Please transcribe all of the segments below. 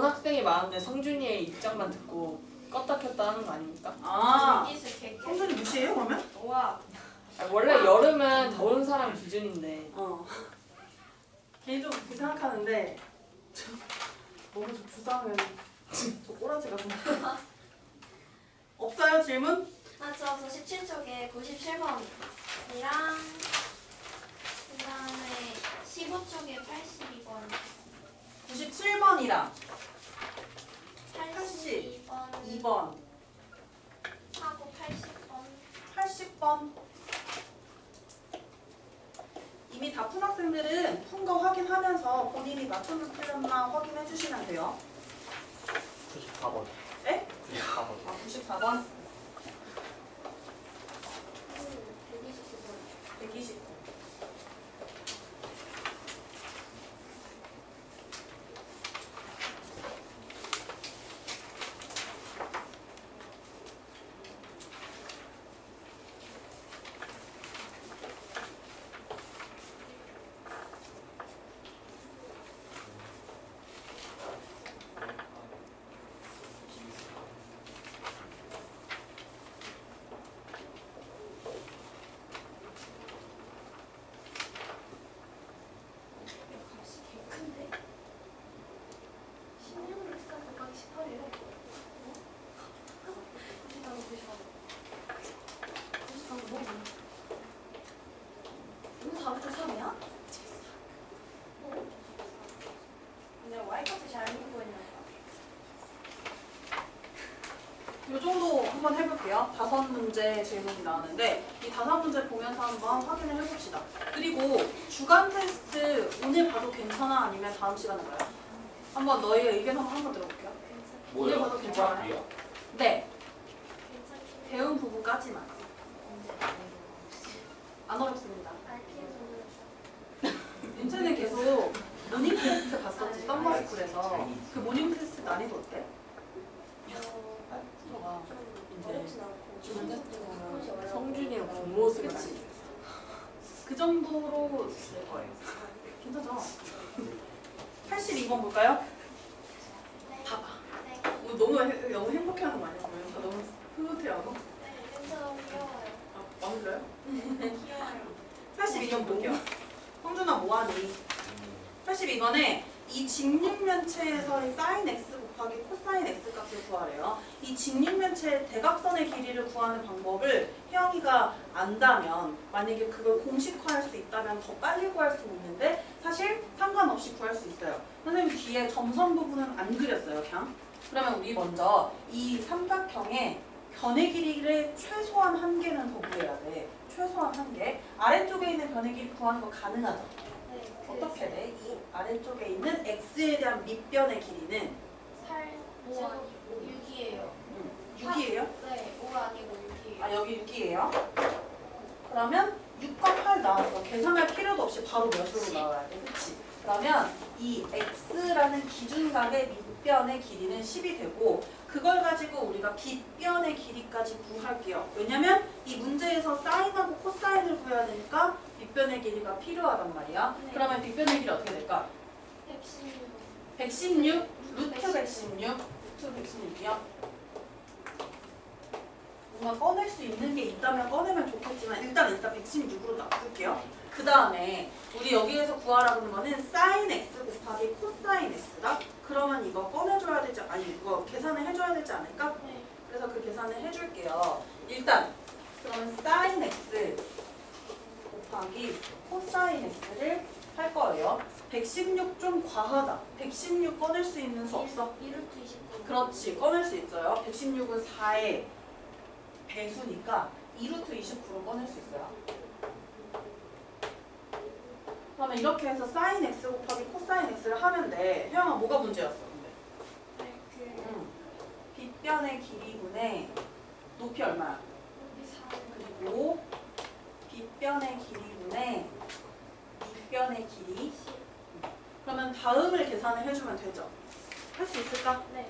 좋은 학생이 많은데 성준이의 입장만 듣고 껐다 켰다 하는 거 아닙니까? 아, 성준이 무시해요 그러면? 와. 원래 여름은 더운 사람 기준인데. 개인적으로 그렇게 생각하는데 너무 저 부상은 저 꼬라지가 좀 없어요 질문? 저 17쪽에 97번이랑 그다음에 15쪽에 82번. 97번이랑 82번. 2번 하고 80번. 80번 이미 다 푼 학생들은 푼 거 확인하면서 본인이 맞춰서 틀렸나 확인해 주시면 돼요. 94번. 네? 94번. 아, 94번 120. 값이 개 큰데? 16으로 했으니까 곱하기 18이래. 나도 94번 뭐? 이거 4부터 3이야? 근데 Y값을 잘 보고 있나 봐. 이 정도 한번 해볼게요. 5문제 질문이 나왔는데 이 5문제 보면서 한번 확인을 해봅시다. 그리고 주간 테스트 오늘 봐도 괜찮아? 아니면 다음 시간에 봐요? 한번 너희의 의견 한번 들어볼게요. 오늘 봐도 괜찮아요? 네. 배운 부분까지만. 안 어렵습니다. 윤채는 계속 모닝 테스트 봤었지, 썸머스쿨에서. 그 모닝 테스트 난이도 어때? 들어가. 어렵진 않고. 주간 테스트 보면 성준이의 겉모습을 그치? 알지. 그 정도로 될 거예요. 괜찮죠? 82번 볼까요? 봐봐. 오늘 너무 행복해하는 거 아니야? 보면서 너무 흐뭇해하고. 괜찮아, 귀여워요. 마음에 들어요? 귀여워요. 82번 볼게요. 성준아 뭐하니? 82번에 이 직육면체에서의 sin x 곱하기 코사인 x 값을 구하래요. 이 직육면체의 대각선의 길이를 구하는 방법을 혜영이가 안다면 만약에 그걸 공식화할 수 있다면 더 빨리 구할 수 있는데 사실 상관없이 구할 수 있어요. 선생님 뒤에 점선 부분은 안 그렸어요. 그냥. 그러면 우리 먼저 이 삼각형의 변의 길이를 최소한 한 개는 더 구해야 돼. 최소한 한 개. 아래쪽에 있는 변의 길이 구하는 거 가능하죠? 네, 어떻게 돼? 이 아래쪽에 있는 x에 대한 밑변의 길이는 6이에요. 6이에요? 네, 5가 아니고 6이에요. 아 여기 6이에요? 그러면 6과 8 나왔어. 계산할 필요도 없이 바로 몇으로 나와야 돼. 그치? 그러면 이 x라는 기준각의 밑변의 길이는 10이 되고 그걸 가지고 우리가 빗변의 길이까지 구할게요. 왜냐면 이 문제에서 사인하고 코사인을 구해야 되니까 빗변의 길이가 필요하단 말이야. 네. 그러면 빗변의 길이 어떻게 될까? 116. 116, 루트 116, 루트 116이요. 뭔가 꺼낼 수 있는 게 있다면 꺼내면 좋겠지만 일단 116으로 놔둘게요. 그 다음에 우리 여기에서 구하라고 하는 거는 sin x 곱하기 코사인 x다? 그러면 이거 꺼내줘야 되지, 아니 이거 계산을 해줘야 되지 않을까? 네. 그래서 그 계산을 해줄게요. 일단 그러면 sin x 곱하기 코사인 x를 할 거예요. 116 좀 과하다. 116 꺼낼 수 있는 수 없어? 2루트 29. 그렇지, 꺼낼 수 있어요. 116은 4의 배수니까 2루트 29로 꺼낼 수 있어요. 그러면 이렇게 해서 sin x 곱하기 코사인 x를 하면 돼. 혜영아 뭐가 문제였어? 근데? 네, 빗변의 길이분의 높이 얼마야? 여기 4. 그리고 빗변의 길이분의 밑변의 길이. 그러면 다음을 계산을 해주면 되죠. 할 수 있을까? 네.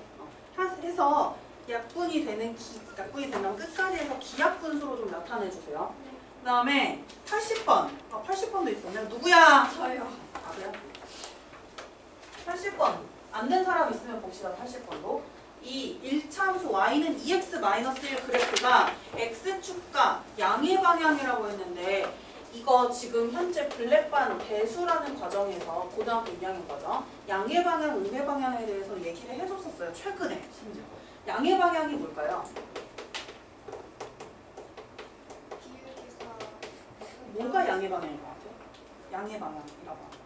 해서 약분이 되는 약분이 되면 끝까지 해서 기약분수로 좀 나타내주세요. 네. 그 다음에 80번. 80번도 있었네요. 누구야? 저요. 아, 그래요? 80번. 안 된 사람 있으면 봅시다. 80번도. 이 1차함수 y는 2x-1 그래프가 x축과 양의 방향이라고 했는데 이거 지금 현재 블랙반 배수라는 과정에서 고등학교 2학년 과정 양의 방향, 음의 방향에 대해서 얘기를 해줬었어요. 최근에 심지어. 양의 방향이 뭘까요? 기울기가 뭐가 양의 방향인 것 같아요? 양의 방향이라고 하면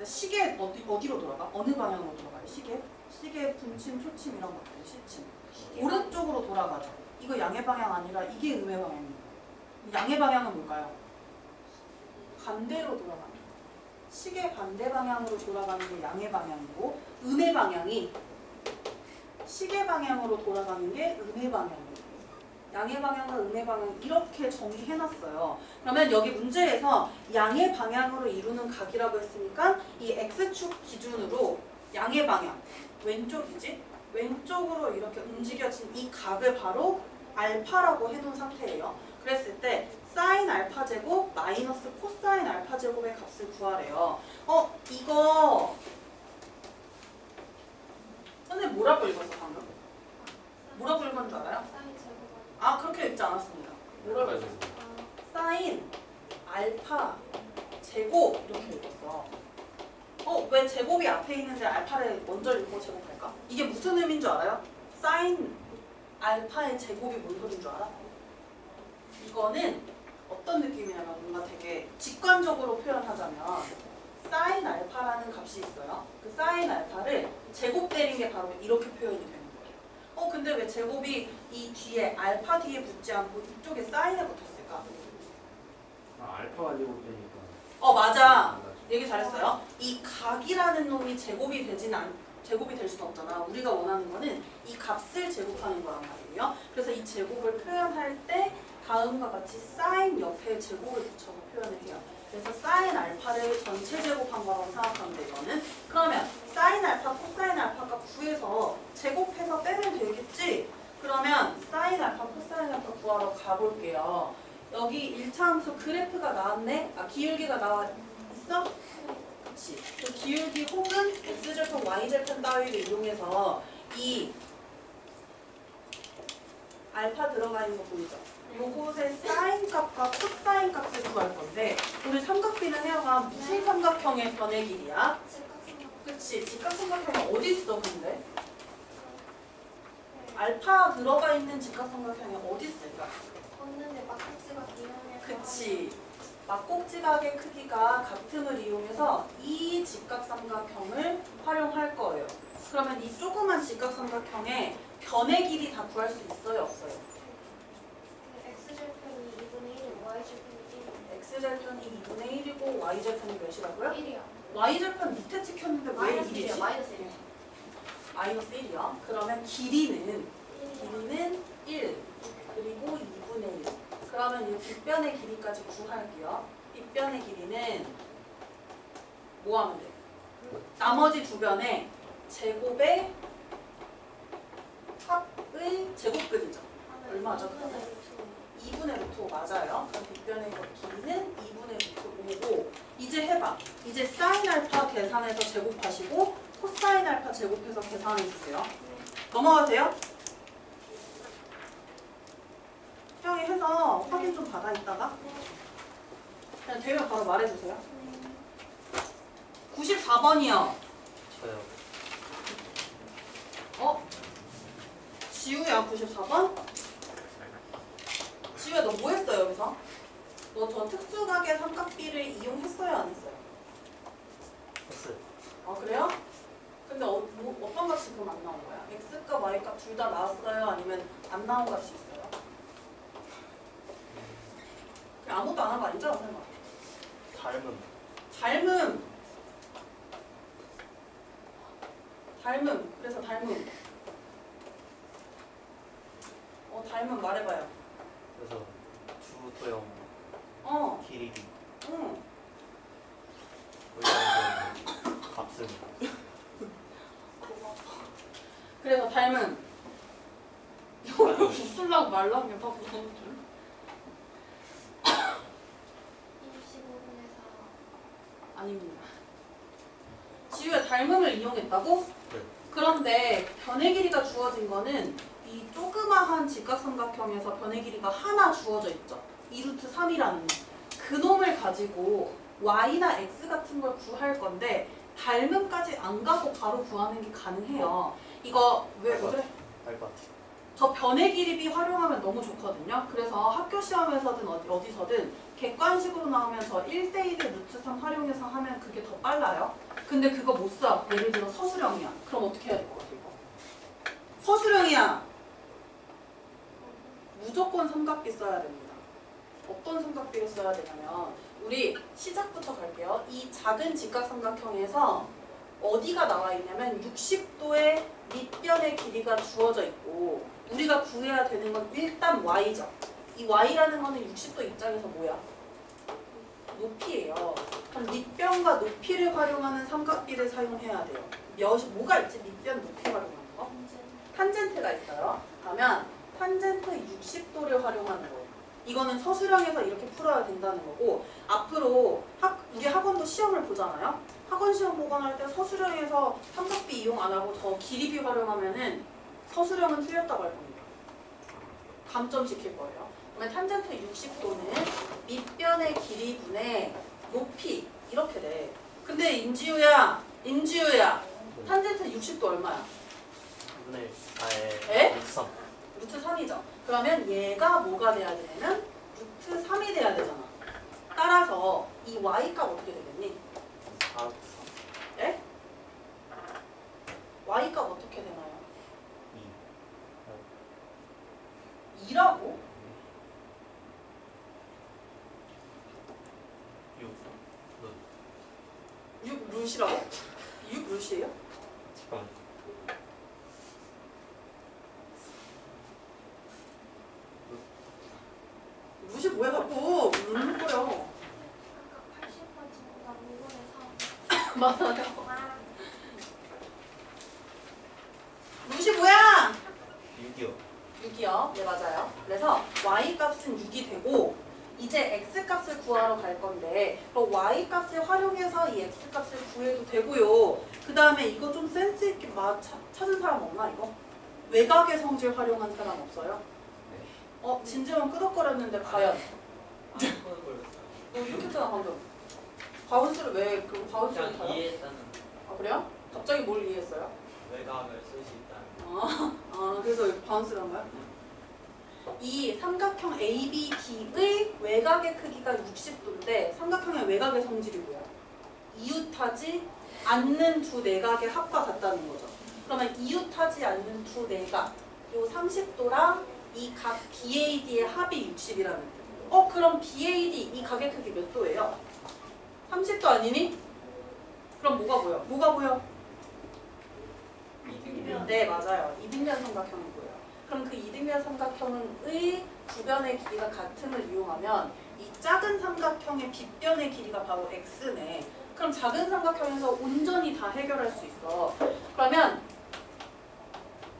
시계 어디로 돌아가? 어느 방향으로 돌아가요? 시계 분침, 초침 이런 것들, 시침 오른쪽으로 돌아가죠. 이거 양의 방향 아니라 이게 음의 방향입니다. 양의 방향은 뭘까요? 반대로 돌아가는 시계 반대 방향으로 돌아가는 게 양의 방향이고 음의 방향이 시계 방향으로 돌아가는 게 음의 방향이에요. 양의 방향과 음의 방향 이렇게 정의해놨어요. 그러면 여기 문제에서 양의 방향으로 이루는 각이라고 했으니까 이 x축 기준으로 양의 방향 왼쪽이지? 왼쪽으로 이렇게 움직여진 이 각을 바로 알파라고 해놓은 상태예요. 그랬을 때 사인 알파 제곱 마이너스 코사인 알파 제곱의 값을 구하래요. 이거 선생님 뭐라고 읽었어 방금? 뭐라고 읽은 줄 알아요? 사인 제곱 아 그렇게 읽지 않았습니다. 뭐라고 읽었어? 사인 알파 제곱 이렇게 읽었어. 왜 제곱이 앞에 있는데 알파를 먼저 읽고 제곱할까? 이게 무슨 의미인 줄 알아요? 사인 알파의 제곱이 뭔 소리인 줄 알아? 이거는 어떤 느낌이냐면 뭔가 되게 직관적으로 표현하자면 사인 알파라는 값이 있어요. 그 사인 알파를 제곱 때린 게 바로 이렇게 표현이 되는 거예요. 근데 왜 제곱이 이 뒤에 알파 뒤에 붙지 않고 이쪽에 사인에 붙었을까? 알파가 제곱되니까. 맞아. 얘기 잘했어요. 이 각이라는 놈이 제곱이 될 수는 없잖아. 우리가 원하는 거는 이 값을 제곱하는 거란 말이에요. 그래서 이 제곱을 표현할 때 다음과 같이 사인 옆에 제곱을 붙여서 표현을 해요. 그래서 사인 알파를 전체 제곱한 거라고 생각하면 돼, 이거는. 그러면 사인 알파, 코사인 알파 값 구해서 제곱해서 빼면 되겠지? 그러면 사인 알파, 코사인 알파 구하러 가볼게요. 여기 1차 함수 그래프가 나왔네? 기울기가 나와 있어? 그치. 그 기울기 혹은 x절편, y절편 따위를 이용해서 이 알파 들어가 있는 거 보이죠? 요것의 사인 값과 코사인 값을 구할 건데 우리 삼각비는 해어가 무슨 삼각형의 변의 길이야? 그치. 직각삼각형이 어디 있어 근데? 알파 들어가 있는 직각삼각형이 어디 있을까? 걷는데 막국지가 이용해서 그치. 막꼭지각의 크기가 같음을 이용해서 이 직각삼각형을 활용할 거예요. 그러면 이 조그만 직각삼각형의 변의 길이 다 구할 수 있어요? 없어요? x절편이 2분의 1, y절편이 x절편이 2분의 1이고 y절편이 몇이라고요? 1이요. y절편 밑에 찍혔는데 왜 마이너스 1이지? 1이요. 마이너스 1이요. 마이너스 1이요. 그러면 길이는 1 그리고 2분의 1. 그러면 이 뒷변의 길이까지 구할게요. 뒷변의 길이는 뭐 하면 돼? 나머지 두 변의 제곱의 합의 제곱근이죠. 얼마죠? 2분의 루트 5 맞아요. 그럼 뒷변의 길이는 2분의 루트 5고 이제 해봐. 이제 사인 알파 계산해서 제곱하시고 코사인 알파 제곱해서 계산해주세요. 넘어가도 돼요? 형이 해서 확인 좀 받아 있다가 그냥 되면 바로 말해주세요. 94번이요. 저요. 지우야 94번? 지우야 너 뭐 했어 여기서? 너 저 특수각의 삼각비를 이용했어요 안 했어요? 했어요. 그래요? 근데 어떤 값이 그럼 안 나온 거야? x값 y값 둘 다 나왔어요? 아니면 안 나온 값이 있어요? 그냥 아무것도 안 한 거 아니죠? 설마? 닮음. 그래서 닮음. 닮음 말해봐요. 그래서 주도형 길이기. 응. 거기서 값은 그래서 닮음. 이거 웃으려고 말라고 그냥 다 웃는 줄. 25분의 4. 아닙니다. 지우 지우야 닮음을 이용했다고? 네. 그런데 변의 길이가 주어진 거는 이 조그마한 직각삼각형에서 변의 길이가 하나 주어져 있죠. 2루트 3이라는 그 놈을 가지고 y나 x 같은 걸 구할 건데 닮음까지 안 가고 바로 구하는 게 가능해요. 이거 왜 그래? 알것 같아. 저 변의 길이비 활용하면 너무 좋거든요. 그래서 학교 시험에서든 어디서든 객관식으로 나오면 저 1대1의 루트 3 활용해서 하면 그게 더 빨라요. 근데 그거 못 써. 예를 들어 서술형이야. 그럼 어떻게 해야 될 것 같아 이거? 서술형이야. 무조건 삼각비 써야 됩니다. 어떤 삼각비를 써야 되냐면 우리 시작부터 갈게요. 이 작은 직각삼각형에서 어디가 나와 있냐면 60도의 밑변의 길이가 주어져 있고 우리가 구해야 되는 건 일단 y죠. 이 y라는 거는 60도 입장에서 뭐야? 높이예요. 그럼 밑변과 높이를 활용하는 삼각비를 사용해야 돼요. 뭐가 있지? 밑변 높이 활용하는 거? 탄젠트가 있어요. 그러면 탄젠트 60도를 활용하는 거예요. 이거는 서술형에서 이렇게 풀어야 된다는 거고 앞으로 우리 학원도 시험을 보잖아요. 학원 시험 보거나 할 때 서술형에서 삼각비 이용 안 하고 저 길이비 활용하면은 서술형은 틀렸다고 할 겁니다. 감점시킬 거예요. 그러면 탄젠트 60도는 밑변의 길이분의 높이 이렇게 돼. 근데 인지우야 탄젠트 60도 얼마야? 2분의 4의 에? 루트 3. 루트 3이죠. 그러면 얘가 뭐가 돼야 되냐면 루트 3이 돼야 되잖아. 따라서 이 y값 어떻게 되겠니? 4 루트 3. 에? y값 어떻게 되나요? 2. 2라고? 6. 6 루시라고? 6 루시예요? 잠깐만. 루시 뭐야 자꾸 거려. 아까 80번 친구가 5분에 3. 맞아요. 와. 루시 뭐야? 6이요. 6이요. 네 맞아요. 그래서 y값은 6이 되고 이제 x값을 구하러 갈 건데 그럼 y값을 활용해서 이 x값을 구해도 되고요. 그 다음에 이거 좀 센스 있게 찾은 사람 없나 이거? 외곽의 성질 활용한 사람 없어요? 진지원 끄덕거렸는데 과연? 너 이렇게 했잖아 방금. 바운스를 왜 그 바운스를 그냥 타요? 이해했다는 아 그래요? 갑자기 뭘 이해했어요? 외곽을 쓸 수 있다는 그래서 바운스를 한 거야? 이 삼각형 ABD의 외곽의 크기가 60도인데 삼각형의 외곽의 성질이 뭐야? 이웃하지 않는 두 내각의 합과 같다는 거죠. 그러면 이웃하지 않는 두 내각 요 30도랑 이 각 BAD의 합이 60이라는 뜻이에요. 그럼 BAD 이 각의 크기 몇 도예요? 30도 아니니? 그럼 뭐가 보여? 뭐가 보여? 이등변. 네 맞아요. 이등변 삼각형이 보여요. 그럼 그 이등변 삼각형의 주변의 길이가 같음을 이용하면 이 작은 삼각형의 빗변의 길이가 바로 x네. 그럼 작은 삼각형에서 온전히 다 해결할 수 있어. 그러면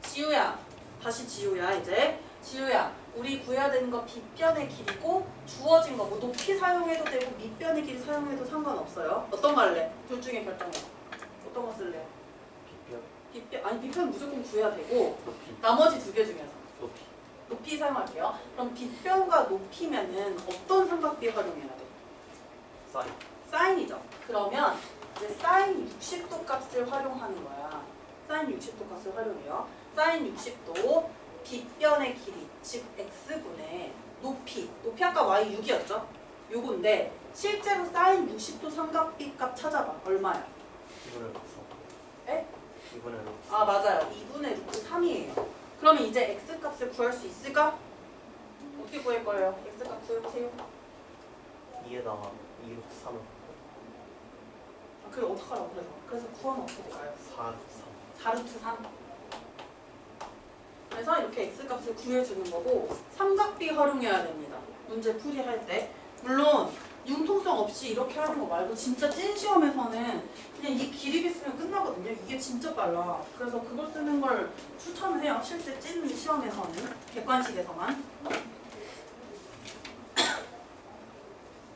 지우야, 다시 지우야 이제. 지우야, 우리 구해야 되는 거 빗변의 길이고 주어진 거 뭐 높이 사용해도 되고 밑변의 길이 사용해도 상관없어요. 어떤 거 할래? 둘 중에 결정해. 어떤 거 쓸래? 빗변. 아니 빗변 무조건 구해야 되고 높이. 나머지 두 개 중에서 높이. 높이 사용할게요. 그럼 빗변과 높이면은 어떤 삼각비 활용해야 돼? 사인. 사인이죠. 그러면 이제 사인 60도 값을 활용하는 거야. 사인 60도 값을 활용해요. 사인 60도 빗변의 길이 즉 x분의 높이 아까 y 6이었죠? 요건데 실제로 사인 60도 삼각비 값 찾아봐. 얼마야? 2분의 루트 3. 에? 2분의 루트 3. 아 맞아요. 2분의 루트 3이에요. 그러면 이제 x값을 구할 수 있을까? 어떻게 구할 거예요? x값 구해보세요. 2에다가 2 루트 3은 그게 어떡하라고 그래서 구하면 어떻게 될까요? 4 루트 3. 4루트 3. 그래서 이렇게 x값을 구해주는 거고 삼각비 활용해야 됩니다. 문제 풀이할 때. 물론 융통성 없이 이렇게 하는 거 말고 진짜 찐 시험에서는 그냥 이 길이비 쓰면 끝나거든요. 이게 진짜 빨라. 그래서 그걸 쓰는 걸 추천을 해요. 실제 찐 시험에서는. 객관식에서만.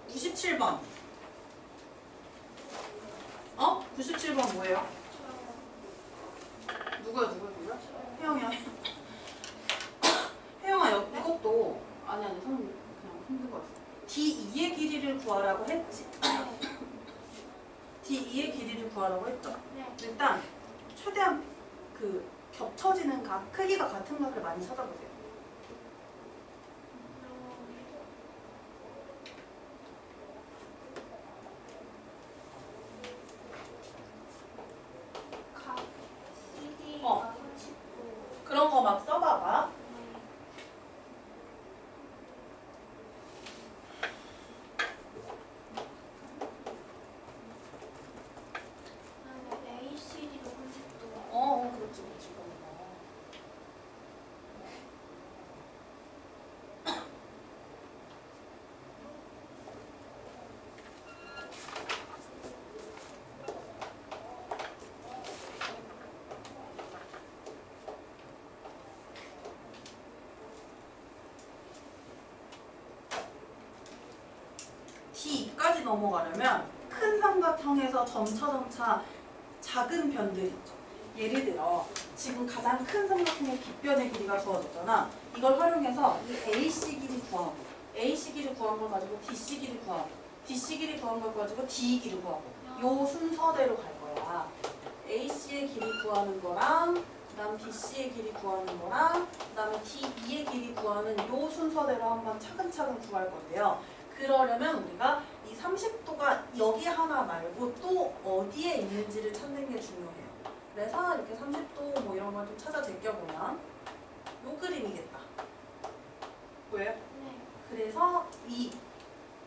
97번. 97번 뭐예요? 누구야? 혜영이야. 혜영아, 이것도 아니 선생님 그냥 힘든 거였어. D2의 길이를 구하라고 했지. D2의 길이를 구하라고 했죠. 네. 일단 최대한 그 겹쳐지는 각, 크기가 같은 각을 많이 찾아보세요. 각 CD 어. 30도. 그런 거 막 써봐봐. 그다음에 ACD도 30도. 그렇지. 그런 거. D2까지 넘어가려면 큰 삼각형에서 점차 작은 변들이 있죠. 예를 들어 지금 가장 큰 삼각형의 빗변의 길이가 주어졌잖아. 이걸 활용해서 이 AC 길이 구하고 AC 길이 구한 걸 가지고 DC 길이 구하고 DC 길이 구한 걸 가지고 D 길이 구하고 요 순서대로 갈 거야. AC의 길이 구하는 거랑 그다음 BC의 길이 구하는 거랑 그다음에 D2의 길이 구하는 요 순서대로 한번 차근차근 구할 건데요. 그러려면 우리가 이 30도가 여기 하나 말고 또 어디에 있는지를 찾는 게 중요해요. 그래서 이렇게 30도 뭐 이런 걸 좀 찾아 제껴보면 요 그림이겠다. 왜? 네. 그래서 이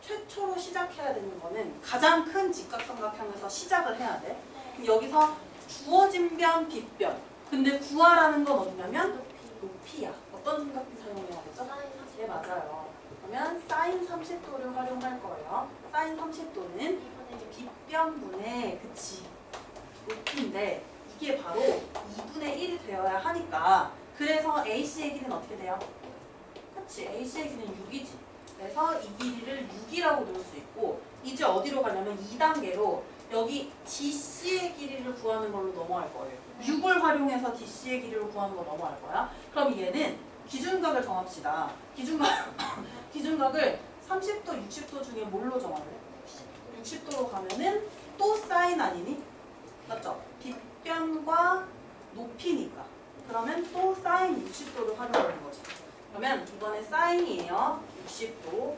최초로 시작해야 되는 거는 가장 큰 직각삼각형에서 시작을 해야 돼. 네. 그럼 여기서 주어진 변, 빗변. 근데 구하라는 건 뭐냐면 높이. 높이야. 어떤 삼각비 사용해야 되죠? 사인 네, 맞아요. 그러면 사인 30도를 활용할 거예요. 사인 30도는 2분의 1. 빗변분의 그치 높이인데 이게 바로 2분의 1이 되어야 하니까 그래서 AC의 길이는 어떻게 돼요? 그치 AC의 길이는 6이지. 그래서 이 길이를 6이라고 놓을 수 있고 이제 어디로 가냐면 2단계로 여기 DC의 길이를 구하는 걸로 넘어갈 거예요. 6을 활용해서 DC의 길이를 구하는 거 넘어갈 거야. 그럼 얘는 기준각을 정합시다. 기준각을 30도, 60도 중에 뭘로 정할래? 60도로 가면은 또 사인 아니니? 맞죠? 빗변과 높이니까. 그러면 또 사인 60도를 활용하는 거지. 그러면 이번에 사인이에요. 60도.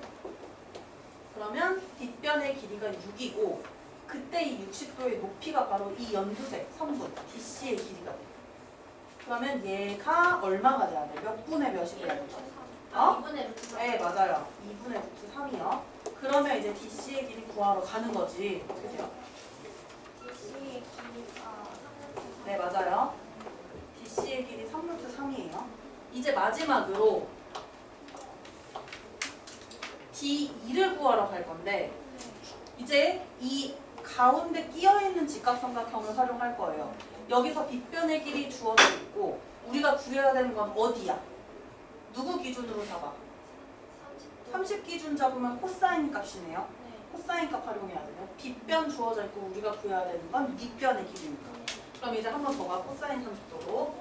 그러면 빗변의 길이가 6이고 그때 이 60도의 높이가 바로 이 연두색 선분 BC의 길이가 돼. 그러면 얘가 얼마가 돼야 돼? 몇 분의 몇이 돼야 되죠? 어? 2분의 루트 3. 네, 맞아요. 2분의 루트 3이요. 그러면 이제 DC의 길이 구하러 가는 거지. 어떻게 돼요? DC의 길이가 3루트 3. 네, 맞아요. DC의 길이 3루트 3이에요. 이제 마지막으로 D2를 구하러 갈 건데 이제 이 가운데 끼어있는 직각삼각형을 활용할 거예요. 여기서 빗변의 길이 주어져 있고 우리가 구해야 되는 건 어디야? 누구 기준으로 잡아? 30 기준 잡으면 코사인 값이네요. 네. 코사인 값 활용해야 돼요. 빗변 주어져 있고 우리가 구해야 되는 건 밑변의 길이니까. 그럼 이제 한 번 더 가. 코사인 30도로.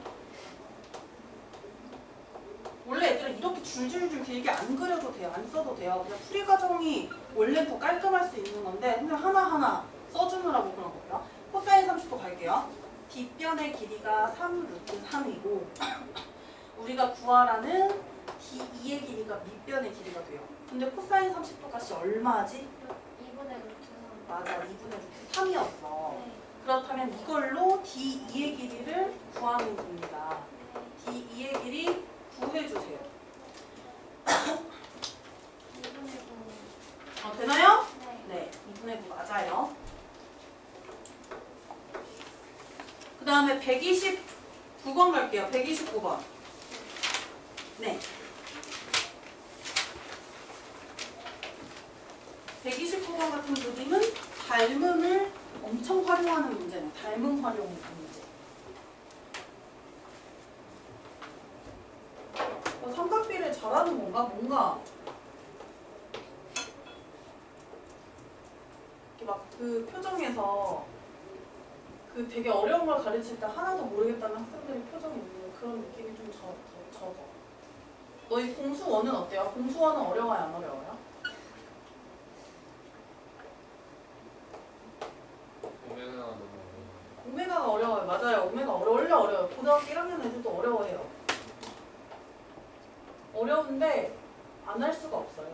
원래 애들은 이렇게 줄줄줄 길게 안 그려도 돼요. 안 써도 돼요. 그냥 풀이 과정이 원래 더 깔끔할 수 있는 건데 그냥 하나하나 써주느라고 그런 거고요. 코사인 30도 갈게요. 뒷변의 길이가 3루트 3이고 우리가 구하라는 D2의 길이가 밑변의 길이가 돼요. 근데 코사인 30도 값이 얼마지? 2분의 루트 3. 맞아. 2분의 루트 3이었어. 네. 그렇다면 이걸로 D2의 길이를 구하는 겁니다. D2의 길이 구해주세요. 2분의 9. 되나요? 네. 네. 2분의 9 맞아요. 그 다음에 129번 갈게요. 129번. 네. 129번 같은 그림은 닮음을 엄청 활용하는 문제네. 닮음 활용 문제. 삼각비를 잘하는 건가? 뭔가 이렇게 막 그 표정에서 그 되게 어려운 걸 가르칠 때 하나도 모르겠다는 학생들의 표정이 있는 그런 느낌이 좀 적어. 너희 공수원은 어때요? 공수원은 어려워요, 안 어려워요? 오메가가 너무 어려워. 오메가가 어려워요. 맞아요. 오메가 원래 어려워요. 고등학교 1학년 애들도 어려워해요. 어려운데 안 할 수가 없어요.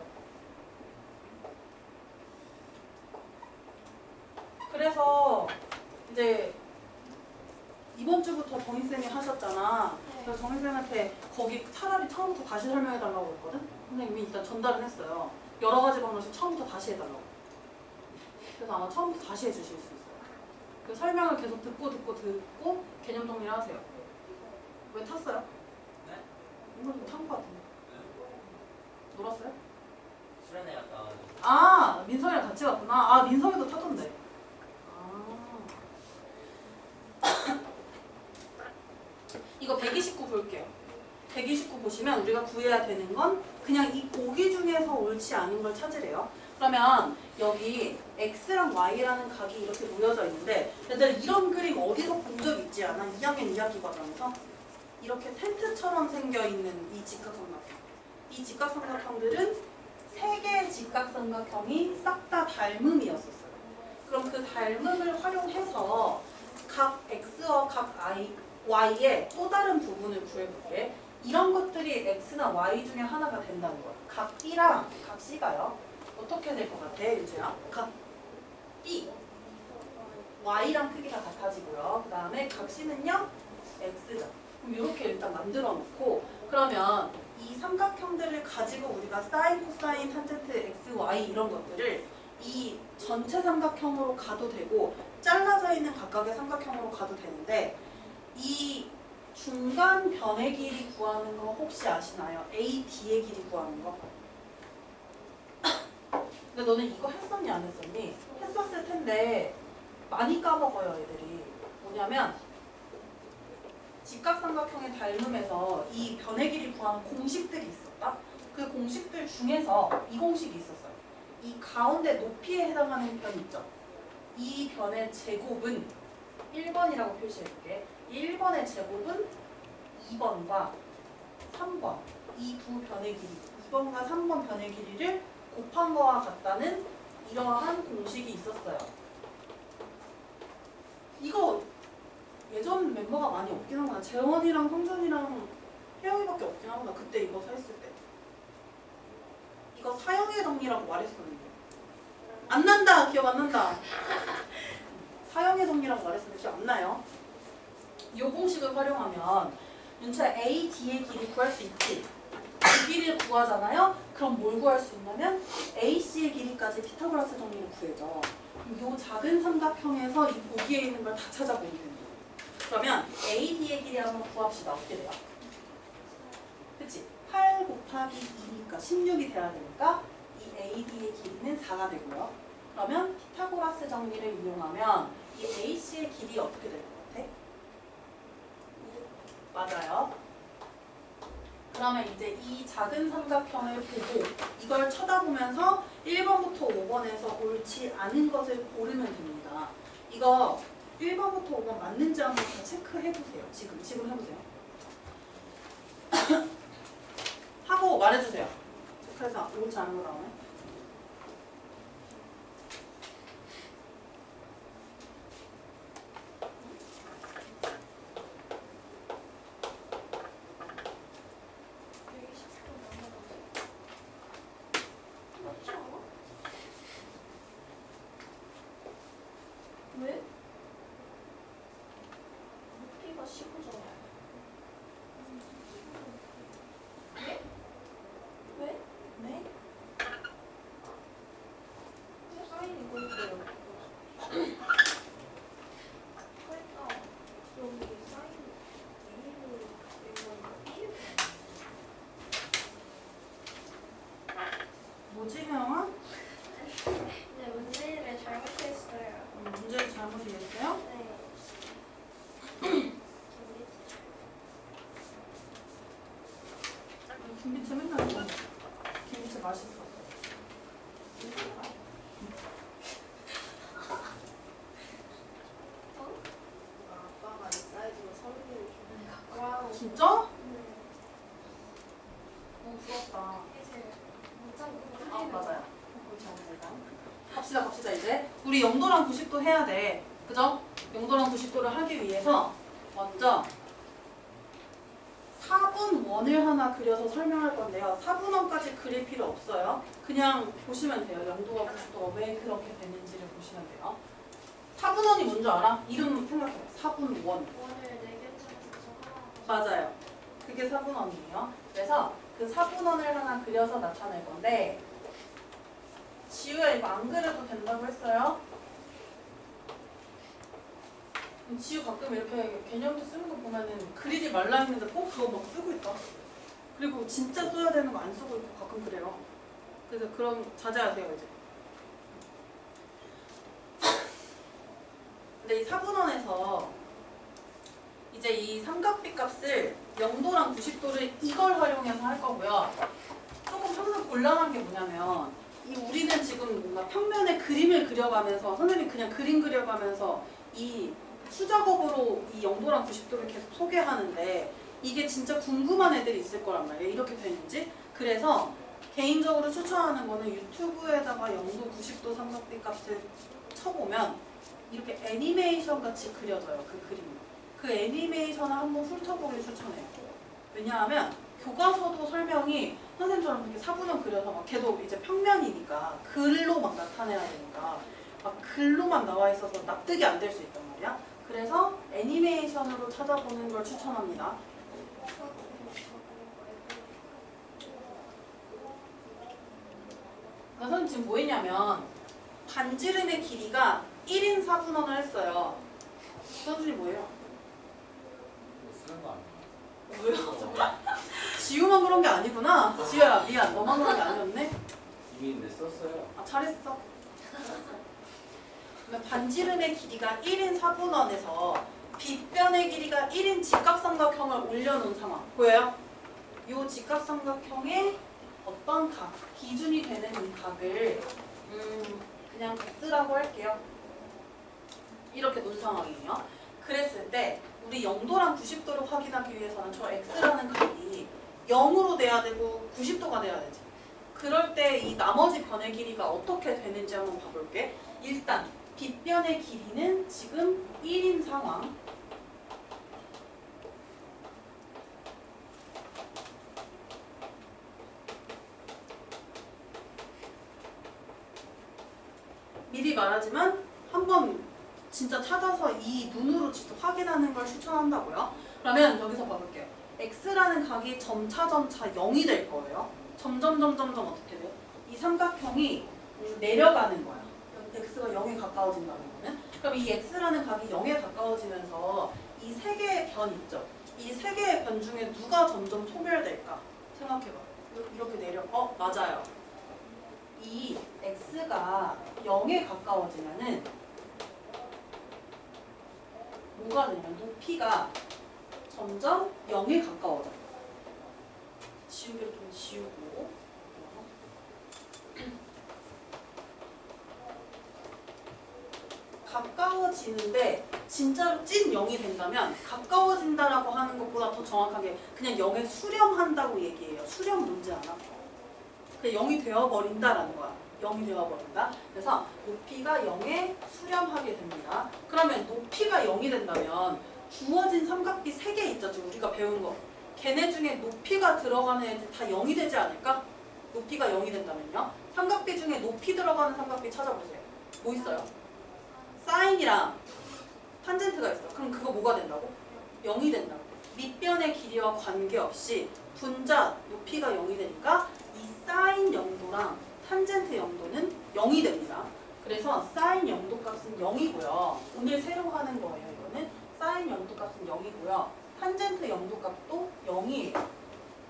그래서 이제 이번 주부터 정희쌤이 하셨잖아. 그래서 정희쌤한테 거기 차라리 처음부터 다시 설명해달라고 했거든? 선생님이 일단 전달은 했어요. 여러 가지 방법씩 처음부터 다시 해달라고. 그래서 아마 처음부터 다시 해주실 수 있어요. 그 설명을 계속 듣고 개념 정리를 하세요. 왜 탔어요? 네? 이거 좀 탄 거 같은데. 놀았어요? 수련회 갔다 와가지고. 아, 민성이랑 같이 갔구나. 아, 민성이도 타던데. 이거 129 볼게요. 129 보시면 우리가 구해야 되는 건 그냥 이 보기 중에서 옳지 않은 걸 찾으래요. 그러면 여기 x랑 y라는 각이 이렇게 모여져 있는데 얘들 이런 그림 어디서 본 적 있지 않아? 2학년 2학기 과정에서 이렇게 텐트처럼 생겨있는 이 직각삼각형. 이 직각삼각형들은 세 개의 직각삼각형이 싹 다 닮음이었었어요. 그럼 그 닮음을 활용해서 각 x와 각 y의 또 다른 부분을 구해볼게. 이런 것들이 x나 y 중에 하나가 된다는 거야. 각 b랑 각 c가요. 어떻게 될 것 같아, 유주야? 각 b, y랑 크기가 같아지고요. 그 다음에 각 c는요, x죠. 그럼 이렇게 일단 만들어 놓고 그러면 이 삼각형들을 가지고 우리가 사인, 코사인, 탄젠트, x, y 이런 것들을 이 전체 삼각형으로 가도 되고 잘라져 있는 각각의 삼각형으로 가도 되는데 이 중간 변의 길이 구하는 거 혹시 아시나요? AD의 길이 구하는 거. 근데 너는 이거 했었니 안 했었니? 했었을 텐데 많이 까먹어요 애들이. 뭐냐면 직각삼각형의 닮음에서 이 변의 길이 구하는 공식들이 있었다. 그 공식들 중에서 이 공식이 있었어요. 이 가운데 높이에 해당하는 편 있죠. 이 변의 제곱은 1번이라고 표시해줄게. 1번의 제곱은 2번과 3번 이 두 변의 길이 2번과 3번 변의 길이를 곱한 거와 같다는 이러한 공식이 있었어요. 이거 예전 멤버가 많이 없긴 하구나. 재원이랑 성준이랑 혜영이밖에 없긴 하구나. 그때 이거 했을 때. 이거 사형의 정리라고 말했었는데. 안 난다! 기억 안 난다. 사형의 정리라고 말했었는데 기억 안 나요? 이 공식을 활용하면 윤철 A, D의 길이 구할 수 있지. 그 길이를 구하잖아요? 그럼 뭘 구할 수 있냐면 A, C의 길이까지 피타고라스 정리를 구해줘. 그럼 이 작은 삼각형에서 이 보기에 있는 걸 다 찾아보면 됩니다. 그러면 A, D의 길이 한번 구합시다. 어떻게 돼요? 그치? 8 곱하기 2니까 16이 돼야 되니까 이 A, D의 길이는 4가 되고요. 그러면 피타고라스 정리를 이용하면 이 A, C의 길이 어떻게 될 것 같아? 맞아요. 그러면 이제 이 작은 삼각형을 보고 이걸 쳐다보면서 1번부터 5번에서 옳지 않은 것을 고르면 됩니다. 이거 1번부터 5번 맞는지 한번 다 체크해보세요. 지금 해보세요. 하고 말해주세요. 체크해서 옳지 않은 거 나오네. 왜? 높이가 15잖아요. 왜? 왜? 네? 사인 이거 있어요. 그러니까 여기 사인 A로 이거 뭐지, 혜영아? 네, 문제를 잘못했어요. 문제를 잘못 이해했어요? 네. 김비채 맨날 먹어. 김비채 맛있어. 어? 진짜? 부럽다. 이제 문장 아 맞아요. 갑시다 이제. 우리 0도랑 90도 해야 돼. 그죠? 0도랑 90도를 하기 위해서 먼저 4분원을 하나 그려서 설명할 건데요. 4분원까지 그릴 필요 없어요. 그냥 보시면 돼요. 0도와 90도가 왜 그렇게 되는지를 보시면 돼요. 4분원이 뭔지 알아? 이름 생각해요. 4분원. 원을 4개 중에서 맞아요. 그게 4분원이에요. 그래서 그 4분원을 하나 그려서 나타낼 건데 지우야 이거 안 그려도 된다고 했어요? 지우 가끔 이렇게 개념도 쓰는 거 보면은 그리지 말라 했는데 꼭 그거 막 쓰고 있다. 그리고 진짜 써야 되는 거 안 쓰고 있고 가끔 그래요. 그래서 그럼 자제하세요 이제. 근데 이 4분원에서 이제 이 삼각비 값을 0도랑 90도를 이걸 활용해서 할 거고요. 조금 항상 곤란한 게 뭐냐면 이 우리는 지금 뭔가 평면에 그림을 그려가면서 선생님이 그냥 그림 그려가면서 이 수작업으로 이 0도랑 90도를 계속 소개하는데 이게 진짜 궁금한 애들이 있을 거란 말이에요. 이렇게 되는지. 그래서 개인적으로 추천하는 거는 유튜브에다가 0도 90도 삼각비 값을 쳐보면 이렇게 애니메이션 같이 그려져요. 그 그림이. 그 애니메이션을 한번 훑어보길 추천해요. 왜냐하면 교과서도 설명이 선생님처럼 이렇게 4분원 그려서 막 걔도 이제 평면이니까 글로 막 나타내야 되니까 막 글로만 나와 있어서 납득이 안 될 수 있단 말이야. 그래서 애니메이션으로 찾아보는 걸 추천합니다. 선생님 지금 뭐 했냐면 반지름의 길이가 1인 4분원을 했어요. 선생님 뭐예요? 쓰는 거 아니야? 왜요? 지우만 그런 게 아니구나. 지우야 미안 너만 그런 게 아니었네. 이미 근데 썼어요. 아 잘했어. 그러면 반지름의 길이가 1인 4분원에서 빗변의 길이가 1인 직각삼각형을 올려놓은 상황 보여요? 이 직각삼각형의 어떤 각, 기준이 되는 이 각을 그냥 x라고 할게요. 이렇게 놓은 상황이에요. 그랬을 때 우리 0도랑 90도를 확인하기 위해서는 저 x라는 각이 0으로 돼야 되고 90도가 돼야 되지. 그럴 때 이 나머지 변의 길이가 어떻게 되는지 한번 봐볼게. 일단 빗변의 길이는 지금 1인 상황. 미리 말하지만 한번 진짜 찾아서 이 눈으로 직접 확인하는 걸 추천한다고요. 그러면 여기서 봐볼게요. x라는 각이 점차 0이 될 거예요. 점점 어떻게 돼요? 이 삼각형이 내려가는 거야. x가 0에 가까워진다는 거는. 그럼 이 x라는 각이 0에 가까워지면서 이 세 개의 변 있죠? 이 세 개의 변 중에 누가 점점 소멸될까? 생각해봐. 이렇게 내려. 맞아요. 이 x가 0에 가까워지면은 뭐가 되냐면 높이가 점점 0에 가까워져. 지우개를 좀 지우고 가까워지는데 진짜로 찐 0이 된다면 가까워진다라고 하는 것보다 더 정확하게 그냥 0에 수렴한다고 얘기해요. 수렴 뭔지 알아? 그냥 0이 되어버린다라는 거야. 0이 되어버린다. 그래서 높이가 0에 수렴하게 됩니다. 그러면 높이가 0이 된다면 주어진 삼각비 3개 있죠. 지금 우리가 배운 거. 걔네 중에 높이가 들어가는 애들 다 0이 되지 않을까? 높이가 0이 된다면요. 삼각비 중에 높이 들어가는 삼각비 찾아보세요. 뭐 있어요? 사인이랑 탄젠트가 있어. 그럼 그거 뭐가 된다고? 0이 된다고. 밑변의 길이와 관계없이 분자 높이가 0이 되니까 이 사인 0도랑 탄젠트 0도는 0이 됩니다. 그래서 사인 0도 값은 0이고요. 오늘 새로 하는 거예요. 이거는 사인 0도 값은 0이고요. 탄젠트 0도 값도 0이에요.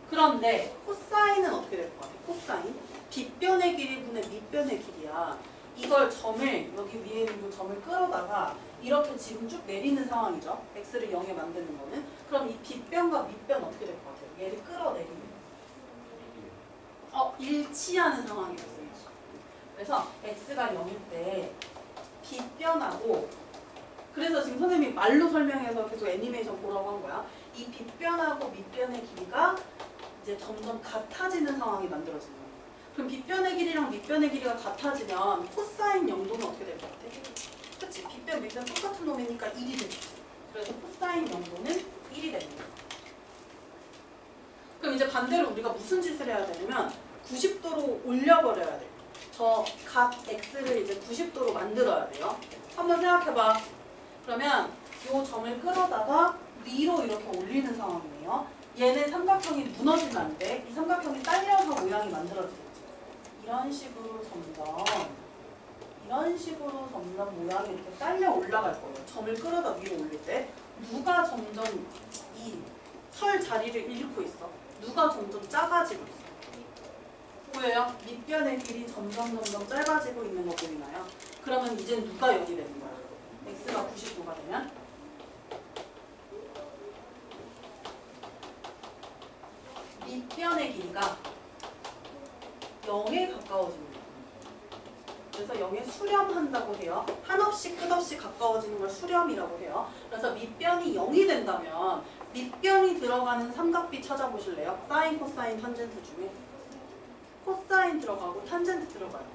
그런데 코사인은 어떻게 될 것 같아요? 코사인? 빗변의 길이분의 밑변의 길이야. 이걸 점을 여기 위에 있는 그 점을 끌어다가 이렇게 지금 쭉 내리는 상황이죠. x를 0에 만드는 거는. 그럼 이 빗변과 밑변 어떻게 될 것 같아요? 얘를 끌어내리면 일치하는 상황이 됐어요. 그래서 x가 0일 때 빗변하고 그래서 지금 선생님이 말로 설명해서 계속 애니메이션 보라고 한 거야. 이 이 빗변하고 밑변의 길이가 이제 점점 같아지는 상황이 만들어지는 거예요. 그럼 빗변의 길이랑 밑변의 길이가 같아지면 코사인 영도는 어떻게 될 것 같아? 그치? 빗변, 밑변 똑같은 놈이니까 1이 되겠지. 그래서 코사인 영도는 1이 되는 거예요. 그럼 이제 반대로 우리가 무슨 짓을 해야 되냐면 90도로 올려버려야 돼요. 저 각 x를 이제 90도로 만들어야 돼요. 한번 생각해봐. 그러면 이 점을 끌어다가 위로 이렇게 올리는 상황이에요. 얘는 삼각형이 무너지면 안 돼. 이 삼각형이 딸려서 모양이 만들어지겠죠. 이런 식으로 점점 모양이 이렇게 딸려 올라갈 거예요. 점을 끌어다 위로 올릴 때 누가 점점 이 설 자리를 잃고 있어? 누가 점점 작아지고 있어? 보여요? 밑변의 길이 점점 짧아지고 있는 거 보이나요? 그러면 이제 누가 0이 되는 거야? x가 90도가 되면 밑변의 길이가 0에 가까워집니다. 그래서 0에 수렴한다고 해요. 한없이 끝없이 가까워지는 걸 수렴이라고 해요. 그래서 밑변이 0이 된다면 밑변이 들어가는 삼각비 찾아보실래요? 사인, 코사인, 탄젠트 중에 코사인 들어가고 탄젠트 들어가요.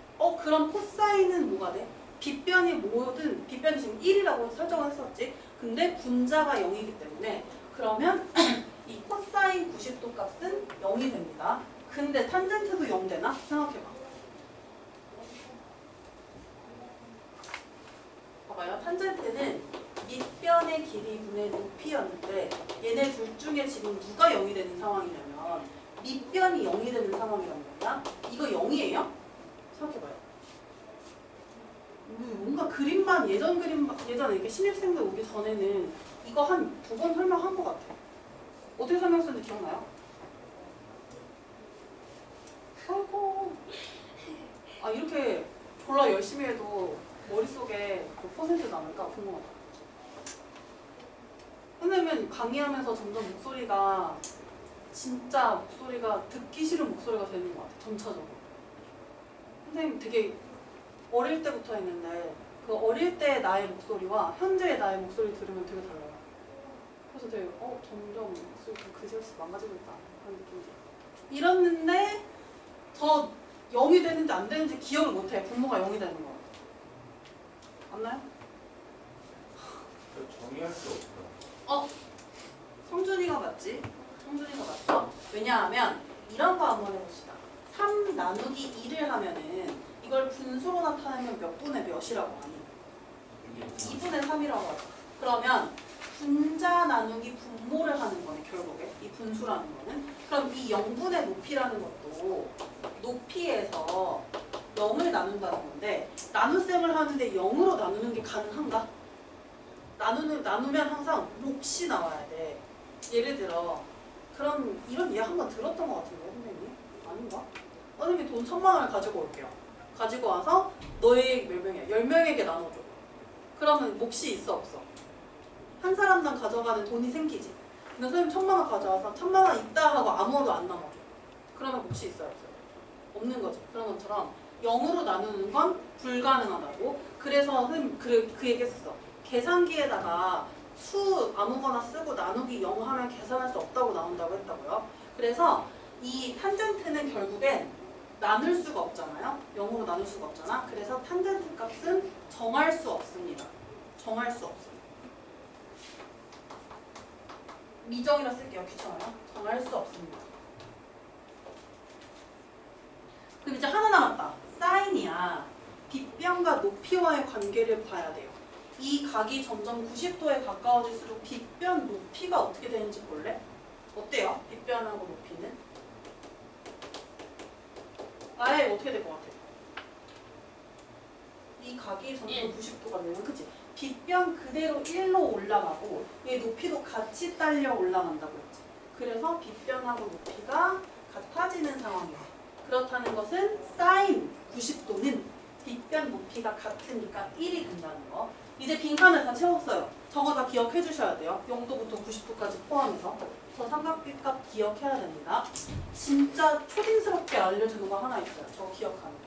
그럼 코사인은 뭐가 돼? 빗변이 뭐든 빗변이 지금 1이라고 설정을 했었지. 근데 분자가 0이기 때문에 그러면 이 코사인 90도 값은 0이 됩니다. 근데 탄젠트도 0 되나? 생각해봐. 봐봐요. 탄젠트는 밑변의 길이분의 높이였는데 얘네 둘 중에 지금 누가 0이 되는 상황이냐면 밑변이 0이 되는 상황이란 말이야. 이거 0이에요? 생각해봐요. 뭔가 그림만 예전에 이렇게 신입생들 오기 전에는 이거 한 2번 설명한 것 같아. 어떻게 설명했었는지 기억나요? 아이고. 이렇게 졸라 열심히 해도 머릿속에 그 퍼센트 남을까 궁금하다. 선생님은 강의하면서 점점 목소리가 듣기 싫은 목소리가 되는 것 같아. 점차적으로. 선생님 되게 어릴 때부터 했는데 그 어릴 때 나의 목소리와 현재의 나의 목소리 들으면 되게 달라요. 그래서 되게 점점 목소리가 그지없이 망가지고 있다 그런 느낌이 들어요. 이랬는데 저 0이 되는지 안 되는지 기억을 못해. 분모가 0이 되는 거 맞나요? 정의할 수 없어. 성준이가 맞지? 성준이가 맞죠? 왜냐하면 이런 거 한번 해봅시다. 3 나누기 2를 하면은 이걸 분수로 나타내면 몇 분의 몇이라고 하니? 2분의 3이라고 하죠. 그러면 분자 나누기 분모를 하는 거네 결국에 이 분수라는 거는. 그럼 이 0분의 높이라는 것도 높이에서 0을 나눈다는 건데 나눗셈을 하는데 0으로 나누는 게 가능한가? 나누면 항상 몫이 나와야 돼. 예를 들어 그럼 이런 이야기 한번 들었던 것 같은데 선생님? 아닌가? 선생님이 돈 1000만 원을 가지고 올게요. 가지고 와서 너희 몇 명이야? 10명에게 나눠줘. 그러면 몫이 있어 없어? 한 사람당 가져가는 돈이 생기지. 근데 선생님 1000만 원 가져와서 1000만 원 있다 하고 아무도 안 나눠줘. 그러면 몫이 있어요 없어요? 없는 거지. 그런 것처럼 0으로 나누는 건 불가능하다고. 그래서 선생님 그 얘기 했었어. 계산기에다가 수 아무거나 쓰고 나누기 0 하면 계산할 수 없다고 나온다고 했다고요. 그래서 이 탄젠트는 결국엔 나눌 수가 없잖아요. 0으로 나눌 수가 없잖아. 그래서 탄젠트 값은 정할 수 없습니다. 정할 수 없어요. 미정이라 쓸게요. 귀찮아요. 정할 수 없습니다. 그럼 이제 하나 남았다. 사인이야. 빗변과 높이와의 관계를 봐야 돼요. 이 각이 점점 90도에 가까워질수록 빗변 높이가 어떻게 되는지 볼래? 어때요? 빗변하고 높이는? 아예 어떻게 될 것 같아? 이 각이 점점 90도가 되면 그치? 빗변 그대로 1로 올라가고 얘 높이도 같이 딸려 올라간다고 했지. 그래서 빗변하고 높이가 같아지는 상황이야. 그렇다는 것은 사인 90도는 빗변 높이가 같으니까 1이 된다는 거. 이제 빈칸을 다 채웠어요. 저거 다 기억해 주셔야 돼요. 0도부터 90도까지 포함해서. 저 삼각비 값 기억해야 됩니다. 진짜 초딩스럽게 알려주는 거 하나 있어요. 저거 기억하는 거.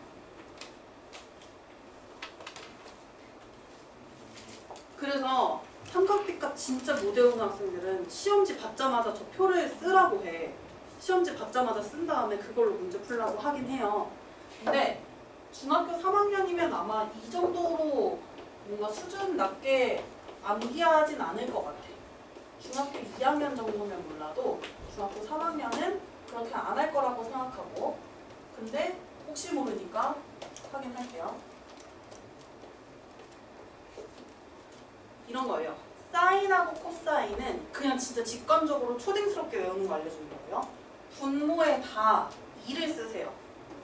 그래서 삼각비 값 진짜 못 외우는 학생들은 시험지 받자마자 저 표를 쓰라고 해. 시험지 받자마자 쓴 다음에 그걸로 문제 풀라고 하긴 해요. 근데 중학교 3학년이면 아마 이 정도로 뭔가 수준 낮게 암기하진 않을 것 같아. 중학교 2학년 정도면 몰라도 중학교 3학년은 그렇게 안 할 거라고 생각하고, 근데 혹시 모르니까 확인할게요. 이런 거예요. 사인하고 코사인은 그냥 진짜 직관적으로 초딩스럽게 외우는 거 알려주는 거예요. 분모에 다 2를 쓰세요.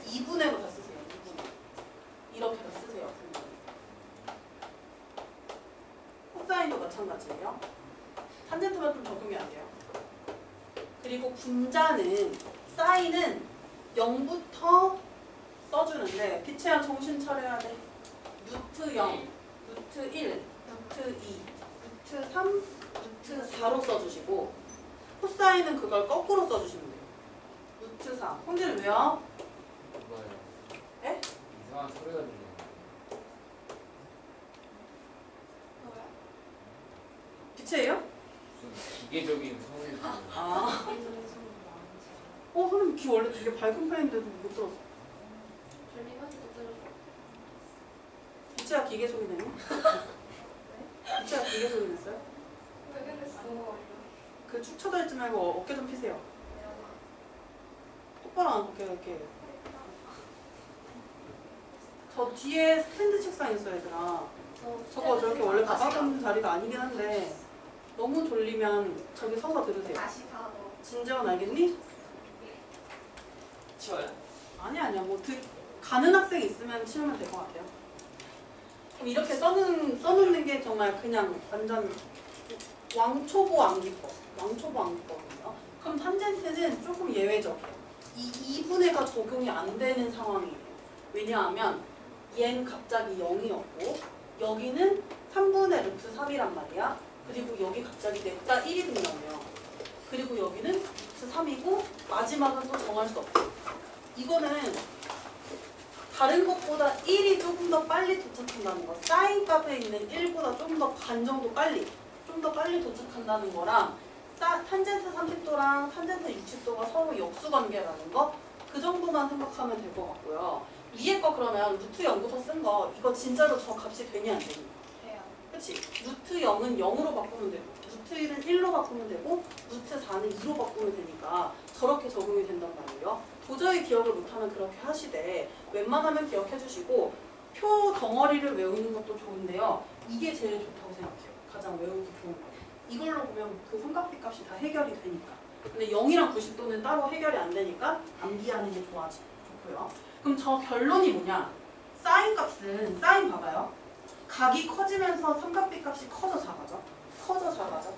2분의로 다 쓰세요. 2분의. 이렇게 다 쓰세요. 분모. 코사인도 마찬가지예요. 탄젠트만 좀 적용이 안 돼요. 그리고 분자는 사인은 0부터 써주는데 피치야 정신 차려야 돼. 루트 0, 루트 1, 루트 2, 루트 3, 루트 4로 써주시고 코사인은 그걸 거꾸로 써주시면 돼요. 루트 4. 홍지는 왜요? 뭐예요? 에? 이상한 소리가 들리네. 뭐야? 빛이에요? 무슨 기계적인 소리 들리네. 아. 선생님 귀 원래 되게 밝은 편인데도 못 들었어. 졸리면 또 들어줘. 빛이야 기계 소리 내요? 빛이야 기계 소리 냈어요? 왜 그랬어? 그 축 쳐져 있지 말고 어깨 좀 피세요. 똑바로 앉고 이렇게. 저 뒤에 스탠드 책상 있어요, 얘들아. 저거 저렇게 원래 가방 자리가 아니긴 한데 너무 졸리면 저기 서서 들으세요. 다시 가도. 진재원 알겠니? 치워요? 아니야. 뭐 가는 학생 있으면 치우면 될 것 같아요. 그럼 이렇게 써놓는 게 정말 그냥 완전 왕초보 암기법. 왕초보 암기법이에요. 그럼 탄젠트는 조금 예외적이에요. 이 2분의가 적용이 안 되는 상황이에요. 왜냐하면 얘는 갑자기 0이었고 여기는 3분의 루트 3이란 말이야. 그리고 여기 갑자기 냅다 1이 된다며요. 그리고 여기는 루트 3이고 마지막은 또 정할 수 없고. 이거는 다른 것보다 1이 조금 더 빨리 도착한다는 거. 사인 값에 있는 1보다 조금 더 반 정도 빨리. 좀 더 빨리 도착한다는 거랑 탄젠트 30도랑 탄젠트 60도가 서로 역수관계라는 거. 그 정도만 생각하면 될 것 같고요. 위에 거 그러면 루트 0부터 쓴 거 이거 진짜로 저 값이 되니 안 되니? 돼요. 그치? 루트 0은 0으로 바꾸면 되고 루트 1은 1로 바꾸면 되고 루트 4는 2로 바꾸면 되니까 저렇게 적용이 된단 말이에요. 도저히 기억을 못하면 그렇게 하시되 웬만하면 기억해 주시고 표 덩어리를 외우는 것도 좋은데요. 이게 제일 좋다고 생각해요. 가장 외우기 좋은 거. 이걸로 보면 그 삼각비 값이 다 해결이 되니까. 근데 0이랑 90도는 따로 해결이 안 되니까 암기하는 게 좋고요. 그럼 저 결론이 뭐냐? 사인 값은 사인 봐봐요. 각이 커지면서 삼각비 값이 커져 작아져. 커져 작아져.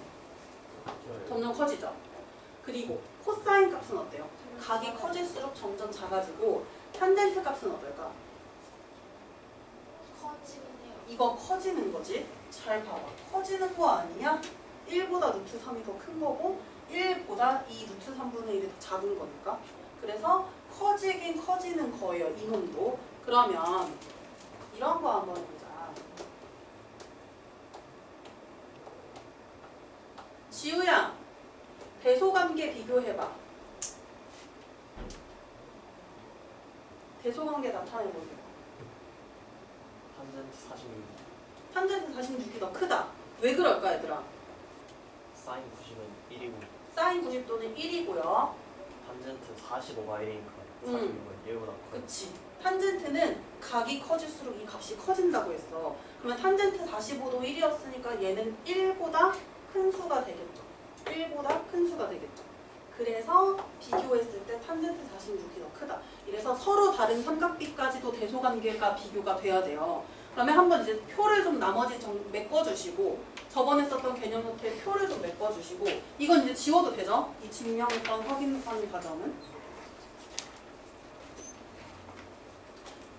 점점 커지죠. 그리고 코사인 값은 어때요? 각이 커질수록 점점 작아지고 탄젠트 값은 어떨까? 커지긴 해요. 이거 커지는 거지. 잘 봐봐. 커지는 거 아니야? 1보다 루트 3이 더 큰 거고 1보다 이 루트 3분의 1이 더 작은 거니까. 그래서 커지긴 커지는 거예요. 이놈도. 그러면 이런 거 한번 해보자. 지우야, 대소관계 비교해봐. 대소관계 나타내보세요. 탄젠트 46. 탄젠트 46이 더 크다. 왜 그럴까 얘들아? 사인 90은 1이고 사인 90도는 1이고요. 탄젠트 45가 1이니까 46은 1보다 커요. 그치. 탄젠트는 각이 커질수록 이 값이 커진다고 했어. 그러면 탄젠트 45도 1이었으니까 얘는 1보다 큰 수가 되겠죠. 1보다 큰 수가 되겠죠. 그래서 비교했을 때 탄젠트 46이 더 크다. 이래서 서로 다른 삼각비까지도 대소관계가 비교가 돼야 돼요. 그러면 한번 이제 표를 좀 나머지 좀 메꿔주시고 저번에 썼던 개념 노트에 표를 좀 메꿔주시고 이건 이제 지워도 되죠? 이 증명권 확인선 과정은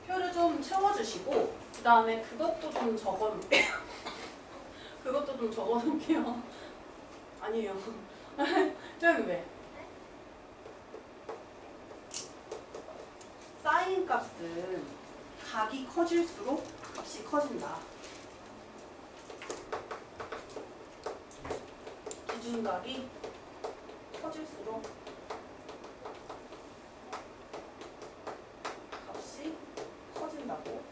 표를 좀 채워주시고 그 다음에 그것도 좀 적어놓을게요. 그것도 좀 적어놓을게요. 아니에요. 저기 왜? 사인 값은 각이 커질수록 값이 커진다. 기준각이 커질수록 값이 커진다고.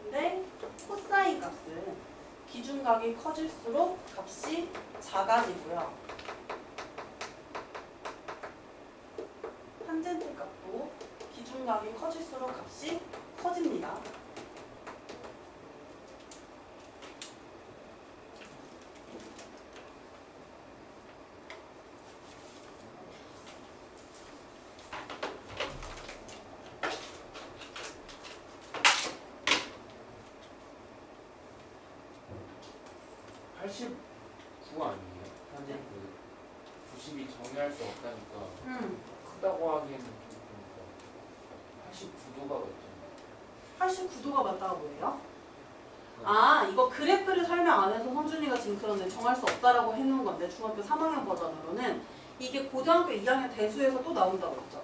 근데 코사인 값은 기준각이 커질수록 값이 작아지고요. 탄젠트 값도 기준각이 커질수록 값이 커집니다. 아니에요? 현재 그 90이 정의할 수 없다니까 크다고 하기에는 좀 그러니까 89도가 맞잖아요. 89도가 맞다가 뭐예요? 아, 이거 그래프를 설명 안 해서 성준이가 지금 그런데 정할 수 없다라고 해놓은 건데 중학교 3학년 버전으로는 이게 고등학교 2학년 대수에서 또 나온다고 했죠.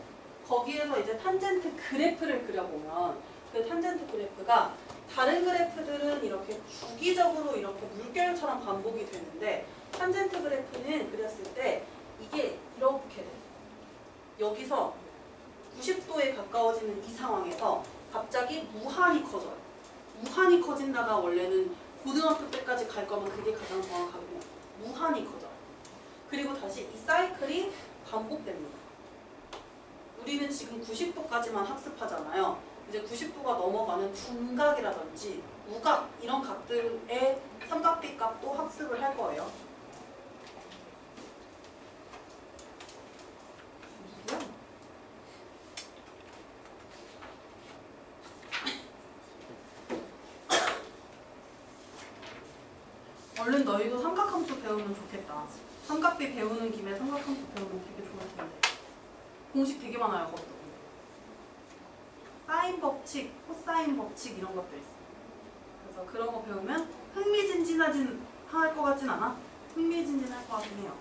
거기에서 이제 탄젠트 그래프를 그려보면 그 탄젠트 그래프가 다른 그래프들은 이렇게 주기적으로 이렇게 물결처럼 반복이 되는데 탄젠트 그래프는 그렸을 때 이게 이렇게 돼요. 여기서 90도에 가까워지는 이 상황에서 갑자기 무한히 커져요. 무한히 커진다가 원래는 고등학교 때까지 갈 거면 그게 가장 정확하거든요. 무한히 커져요. 그리고 다시 이 사이클이 반복됩니다. 우리는 지금 90도까지만 학습하잖아요. 이제 90도가 넘어가는 둔각이라든지 우각 이런 각들의 삼각비 값도 학습을 할 거예요. 얼른 너희도 삼각함수 배우면 좋겠다. 삼각비 배우는 김에 삼각함수 배우면 되게 좋을 텐데. 공식 되게 많아요, 그것도. 사인 법칙, 코사인 법칙 이런 것도 있어. 그래서 그런 거 배우면 흥미진진하진 할 것 같진 않아? 흥미진진할 것 같긴 해요.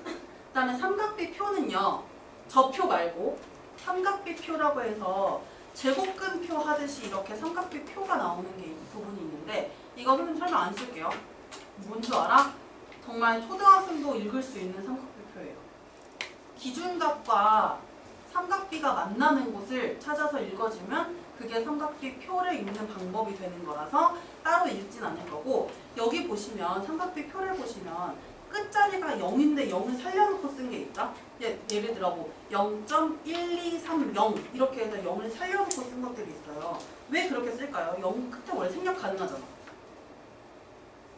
그 다음에 삼각비 표는요. 저 표 말고 삼각비 표라고 해서 제곱근표 하듯이 이렇게 삼각비 표가 나오는 게 부분이 있는데 이거 선생님 설명 안 쓸게요. 뭔 줄 알아? 정말 초등학생도 읽을 수 있는 삼각비 표예요. 기준값과 삼각비가 만나는 곳을 찾아서 읽어주면 그게 삼각비 표를 읽는 방법이 되는 거라서 따로 읽진 않을 거고 여기 보시면 삼각비 표를 보시면 끝자리가 0인데 0을 살려놓고 쓴 게 있다? 예를 들어 뭐 0.1230 이렇게 해서 0을 살려놓고 쓴 것들이 있어요. 왜 그렇게 쓸까요? 0 끝에 원래 생략 가능하잖아.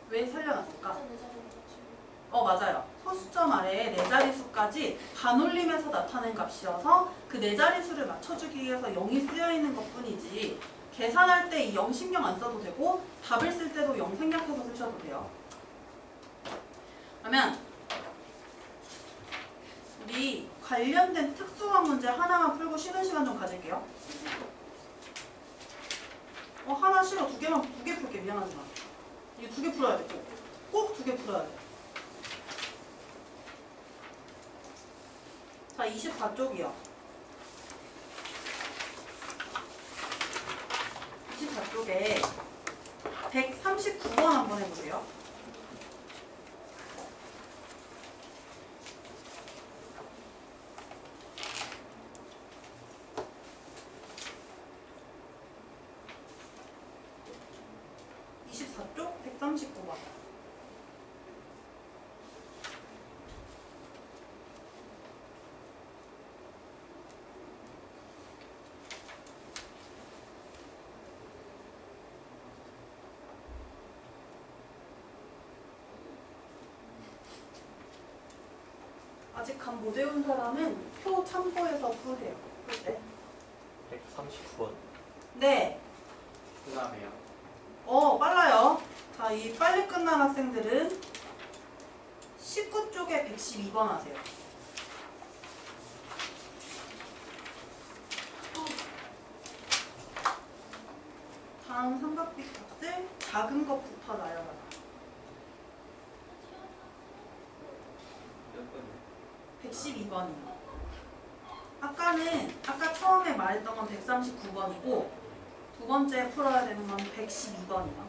왜 살려놨을까? 맞아요. 소수점 아래에 네 자릿수까지 반올림해서 나타낸 값이어서 그 네 자릿수를 맞춰주기 위해서 0이 쓰여있는 것뿐이지 계산할 때 이 0 신경 안 써도 되고 답을 쓸 때도 0 생략해서 쓰셔도 돼요. 그러면 우리 관련된 특수한 문제 하나만 풀고 쉬는 시간 좀 가질게요. 하나 싫어. 두 개 풀게. 미안하지만 이거 2개 풀어야 돼. 꼭 2개 풀어야 돼. 자, 24쪽이요. 24쪽에 139번 한번 해보세요. 쪽 139번. 아직 감 못 외운 사람은 표 참고해서 푸세요. 그때 139번. 네. 그 다음에요. 빨라요. 자, 이 빨리 끝난 학생들은 19쪽에 112번 하세요. 다음 삼각비 값을 작은 것부터 나열하라. 몇 번이요? 112번이요. 아까 처음에 말했던 건 139번이고 두 번째 풀어야 되는 건 112번이요.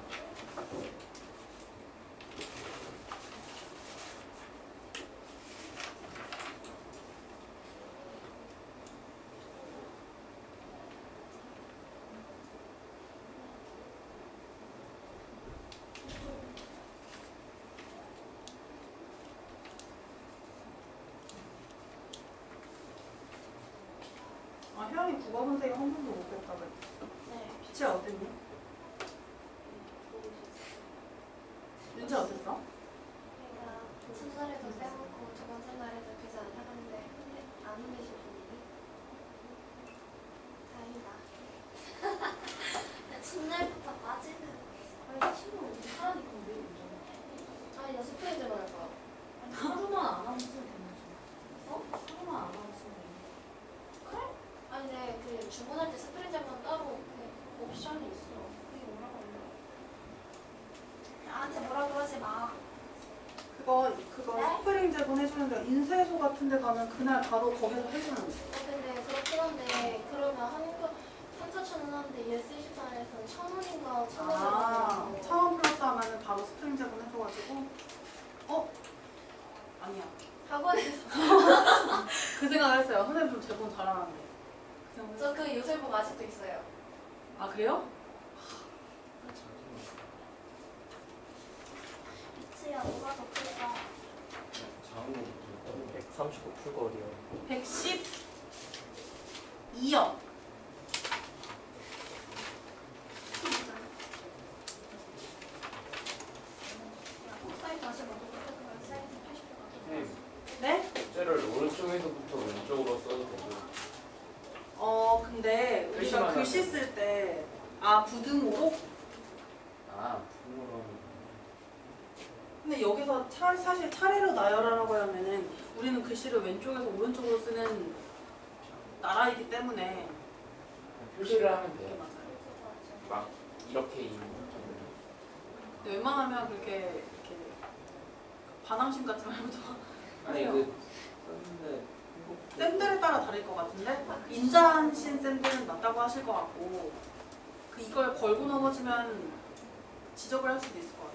채영이 국어 선생님 한 번도 못 뵀다고 했어. 네. 빛이 어땠니? 윤채 어땠어? 그러니까 첫날에도 빼먹고 두 번째 날에도 그저 안 나가는데 안 혼내실 분이니? 다행이다. 첫날부터 빠지는. 아니 친구 어디 하라니까 왜 운전해? 아니 나 스프레이즈만 할 거야. 아니 하루만 안 하면 쓰면 되는 거지. 어? 하루만 안 하면 쓰면 되는 거지. 그래? 아니 네, 그 주문할 때 스프레이즈만 따로 그 옵션이 있어. 그게 뭐라고 하냐? 나한테 뭐라 그러지 마. 그거 네? 스프링 제공해주는데 인쇄소 같은 데 가면 그날 바로 거기서 해주는 거. 근데 그렇긴 한데 그러면 한국 3,4,000원 하는데 예스 24에서는 1,000원인가 1,000원 1,000원 플러스 하면은 바로 스프링 제공해줘가지고 아니야. 학원에서 그 생각을 했어요. 선생님 좀 제공 잘하는데. 그 생각을 했어요. 저 그 요술복 아직도 있어요. 아 그래요? 미치야 뭐가 더 클까? 장우부터 139 풀거리요. 112요. 사이즈 다시 먹고 그러면 사이즈 80도 같은 선생님 네? 숙제를 오른쪽에서부터 왼쪽으로 써도 되죠? 근데 우리가 글씨만 글씨 하면. 쓸 때 부등호로? 아 부모로 근데 여기서 사실 차례로 나열하라고 하면은 우리는 글씨를 왼쪽에서 오른쪽으로 쓰는 나라이기 때문에 표시를 하면 그게 돼요. 맞아요. 막 이렇게 있는 근데 웬만하면 그렇게 이렇게 반항심 같은 말도 아니 하세요. 그 썼는데 쌤들에 따라 다를 것 같은데 인자하신 쌤들은 맞다고 하실 것 같고 이걸 걸고 넘어지면 지적을 할 수도 있을 것 같아요.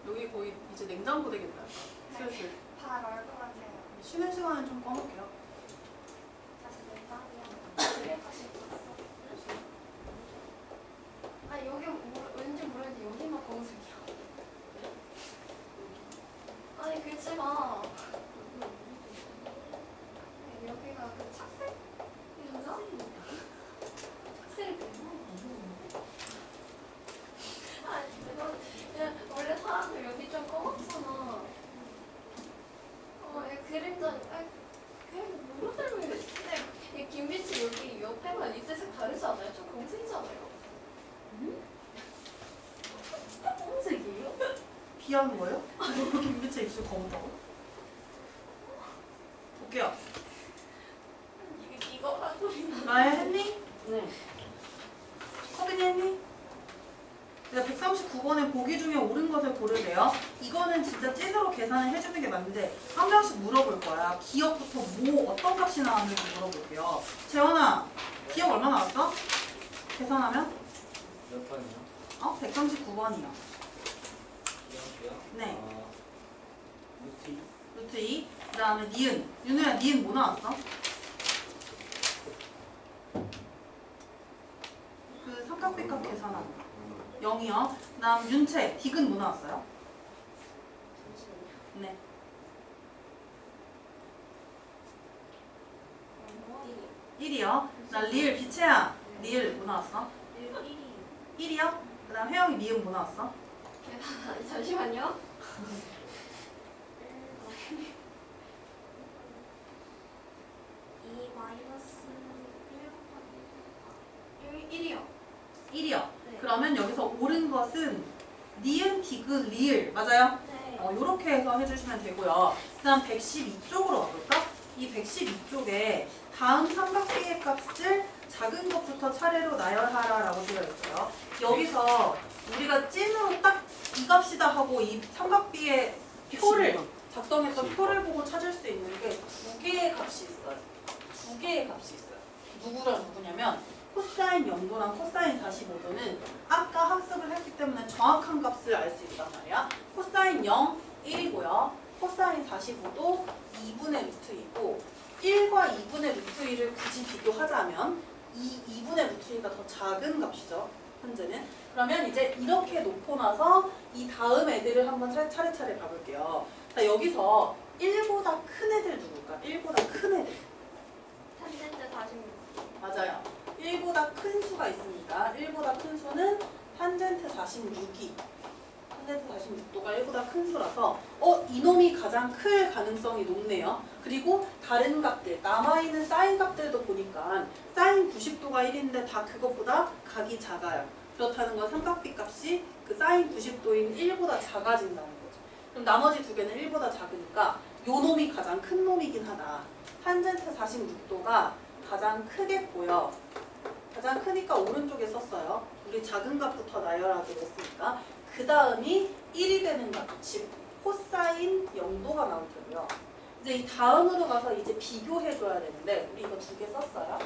여기 거의 이제 냉장고 되겠다. 슬슬. 다 나올 것 같아요. 쉬는 시간에 좀 꺼놓을게요. 다시 내 딸이야. 그래 다시 봤어. 아 여기 왠지 모르겠는데 여기만 검은색이야. 아니 글씨가 여기가 그 착색? 이런가? 착색이 되나? 아니 이거 그냥 원래 사람들 여기 좀 검었잖아. 그림자 그냥 뭐로 설명해? 근데 이 김빛이 여기 옆에가 이제색 다르지 않아요? 좀 검색이잖아요. 검색이에요? 비하는 거예요? 김빛의 입술 검은다고? 볼게요. 이거 한 소리. 나야 했니? 네. 서빈이 했니? 내가 139번에 보기 중에 옳은 것을 고르래요. 이거는 진짜 찐으로 계산을 해주는 게 맞는데 한 명씩 물어볼 거야. 기억부터 어떤 값이 나왔는지 물어볼게요. 재원아, 기억 얼마 나왔어? 계산하면? 몇 번이요? 139번이요. 기억이요? 네. 루티. 루트 2. 그 다음에 니은. 윤우야, 니은 뭐 나왔어? 그 삼각비값 계산하는 거. 0이요. 그 다음 윤채, 딕은 뭐 나왔어요? 네. 뭐? 1이요. 나 리을, 비채야. 리을 뭐 나왔어? 1이. 1이요. 그 다음 혜영이 니은 뭐 나왔어? 잠시만요. 2 마이너스 1 곱하기 1이요. 1이요. 네. 그러면 여기서 옳은 것은 니은, 디귿, 리을. 맞아요? 네. 요렇게 해서 해주시면 되고요. 그 다음 112쪽으로 와볼까? 이 112쪽에 다음 삼각비의 값을 작은 것부터 차례로 나열하라 라고 되어 있어요. 여기서 우리가 찐으로 딱 이 값이다 하고 이 삼각비의 표를 작성했던 표를 보고 찾을 수 있는 게 두 개의 값이 있어요. 두 개의 값이 있어요. 누구랑 누구냐면 코사인 0도랑 코사인 45도는 아까 학습을 했기 때문에 정확한 값을 알 수 있단 말이야. 코사인 0, 1이고요. 코사인 45도 2분의 루트 2고 1과 2분의 루트 2를 굳이 비교하자면 이 2분의 루트 2가 더 작은 값이죠. 현재는. 그러면 이제 이렇게 놓고 나서 이 다음 애들을 한번 차례차례 봐볼게요. 자, 여기서 1보다 큰 애들 누굴까? 1보다 큰 애들. 탄젠트 46. 맞아요. 1보다 큰 수가 있습니다. 1보다 큰 수는 탄젠트 46이. 탄젠트 46도가 1보다 큰 수라서 이놈이 가장 클 가능성이 높네요. 그리고 다른 값들, 남아있는 사인 값들도 보니까 사인 90도가 1인데 다 그것보다 각이 작아요. 그렇다는 건 삼각비 값이 그 사인 90도인 1보다 작아진다는 거죠. 그럼 나머지 두 개는 1보다 작으니까 요 놈이 가장 큰 놈이긴 하다. 탄젠트 46도가 가장 크게 보여. 가장 크니까 오른쪽에 썼어요. 우리 작은 값부터 나열하기로 했으니까. 그 다음이 1이 되는 값, 즉 코사인 0도가 나올 테고요. 이제 이 다음으로 가서 이제 비교해줘야 되는데 우리 이거 두 개 썼어요.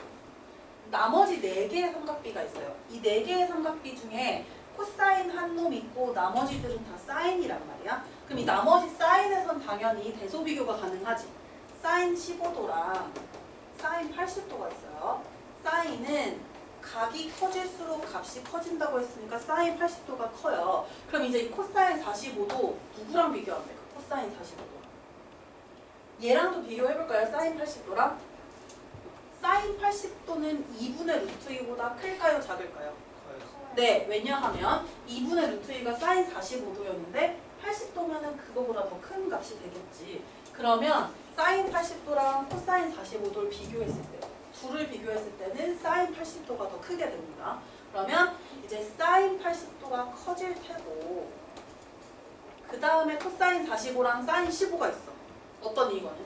나머지 4개의 삼각비가 있어요. 이 4개의 삼각비 중에 코사인 한 놈 있고 나머지들은 다 사인이란 말이야. 그럼 이 나머지 사인에선 당연히 대소 비교가 가능하지. 사인 15도랑 사인 80도가 있어요. 사인은 각이 커질수록 값이 커진다고 했으니까 사인 80도가 커요. 그럼 이제 이 코사인 45도 누구랑 비교하면 될까? 코사인 45도. 얘랑도 비교해볼까요? 사인 80도랑? 사인 80도는 2분의 루트 2보다 클까요? 작을까요? 네, 왜냐하면 2분의 루트 2가 사인 45도였는데 80도면은 그거보다 더 큰 값이 되겠지. 그러면 사인 80도랑 코사인 45도를 비교했을 때, 둘을 비교했을 때는 사인 80도가 더 크게 됩니다. 그러면 이제 사인 80도가 커질 테고 그 다음에 코사인 45랑 사인 15가 있어. 어떤 이거는?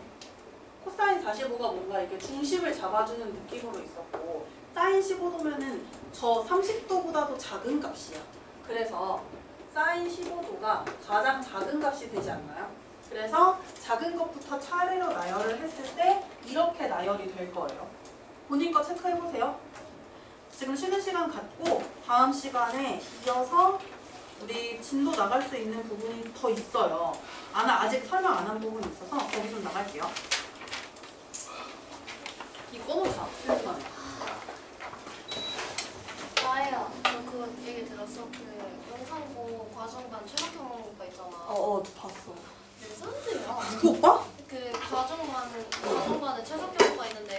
코사인 45가 뭔가 이렇게 중심을 잡아주는 느낌으로 있었고 사인 15도면은 저 30도보다도 작은 값이야. 그래서 사인 15도가 가장 작은 값이 되지 않나요? 그래서 작은 것부터 차례로 나열을 했을 때 이렇게 나열이 될 거예요. 본인 거 체크해보세요. 지금 쉬는 시간 갖고 다음 시간에 이어서 우리 진도 나갈 수 있는 부분이 더 있어요. 아직 설명 안 한 부분이 있어서 거기 좀 나갈게요. 이거 꺼놓자. 쉬는 시간에. 나예요. 너 그거 얘기 들었어? 그 영상고 과정반 최학형 오빠 있잖아. 봤어. 레전드야. 그 오빠? 그 과정반에 최석경 오빠 있는데